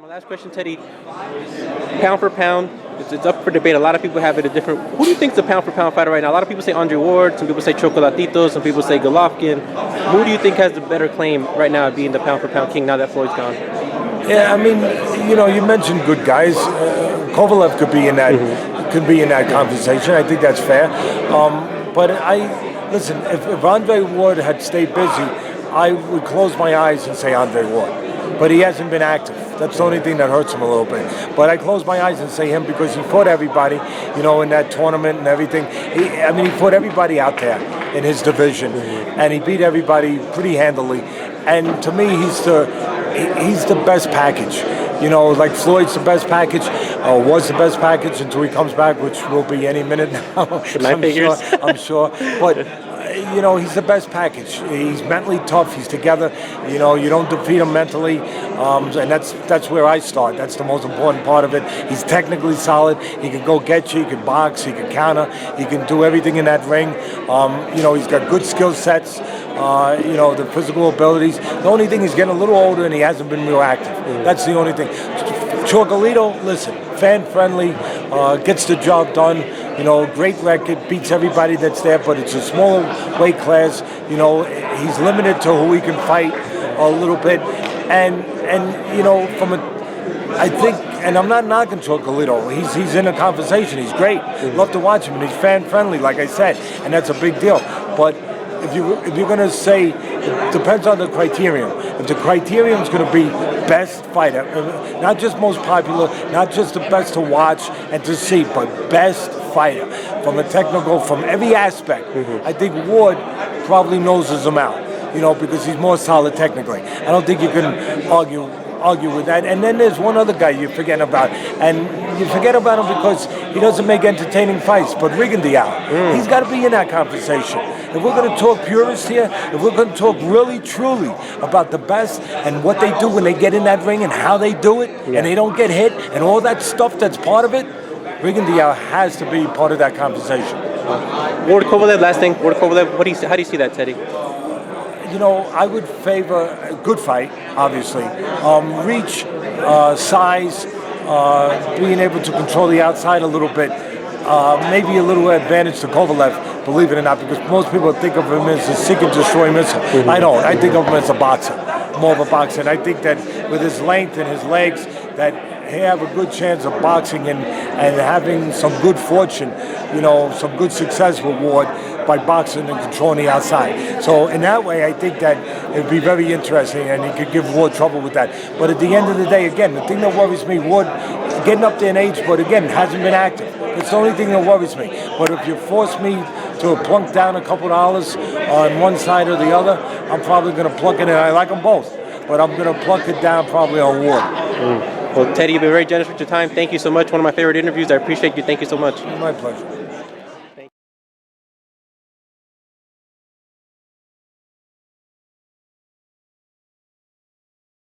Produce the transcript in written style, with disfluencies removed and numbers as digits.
And my last question, Teddy, pound for pound, it's up for debate. A lot of people have it a different. Who do you think is the pound for pound fighter right now? A lot of people say Andre Ward, some people say Chocolatito, some people say Golovkin. Who do you think has the better claim right now of being the pound for pound king now that Floyd's gone? Yeah, I mean, you mentioned good guys. Kovalev could be in that conversation. I think that's fair. But listen, if Andre Ward had stayed busy, I would close my eyes and say Andre Ward. But he hasn't been active. That's the only thing that hurts him a little bit. But I close my eyes and say him because he fought everybody, in that tournament and everything. He fought everybody out there in his division, and he beat everybody pretty handily. And to me, he's the best package. Like Floyd's the best package, was the best package until he comes back, which will be any minute now. I'm sure. But he's the best package. He's mentally tough. He's together. You don't defeat him mentally, and that's where I start. That's the most important part of it. He's technically solid. He can go get you. He can box. He can counter. He can do everything in that ring. He's got good skill sets. The physical abilities. The only thing, he's getting a little older and he hasn't been real active. That's the only thing. Chocolatito, listen, fan-friendly, gets the job done. Great record, beats everybody that's there, but it's a smaller weight class. He's limited to who he can fight a little bit. And I think, and I'm not knocking Chocolatito. He's in a conversation. He's great. Love to watch him, and he's fan-friendly, like I said, and that's a big deal. But if you're going to say, it depends on the criterion. If the criterion is going to be best fighter, not just most popular, not just the best to watch and to see, but best fighter from a technical, from every aspect, I think Ward probably noses him out, because he's more solid technically. I don't think you can argue with that. And then there's one other guy you forget about, and you forget about him because he doesn't make entertaining fights, but Rigondeaux, he's got to be in that conversation. If we're going to talk purists here, if we're going to talk really, truly about the best and what they do when they get in that ring and how they do it, and they don't get hit, and all that stuff that's part of it, Rigondeaux has to be part of that conversation. Ward Kovalev, last thing. Ward Kovalev, how do you see that, Teddy? I would favor a good fight, obviously. Reach, size, being able to control the outside a little bit. Maybe a little advantage to Kovalev, believe it or not, because most people think of him as a seek and destroy missile. I don't. I think of him as a boxer, more of a boxer. And I think that with his length and his legs, that he have a good chance of boxing and having some good fortune, some good success with Ward by boxing and controlling the outside. So in that way, I think that it would be very interesting, and he could give Ward trouble with that. But at the end of the day, again, the thing that worries me, Ward getting up there in age, but again, hasn't been active. It's the only thing that worries me. But if you force me to plunk down a couple dollars on one side or the other, I'm probably going to plunk it in. I like them both, but I'm going to plunk it down probably on Ward. Well, Teddy, you've been very generous with your time. Thank you so much. One of my favorite interviews. I appreciate you. Thank you so much. My pleasure.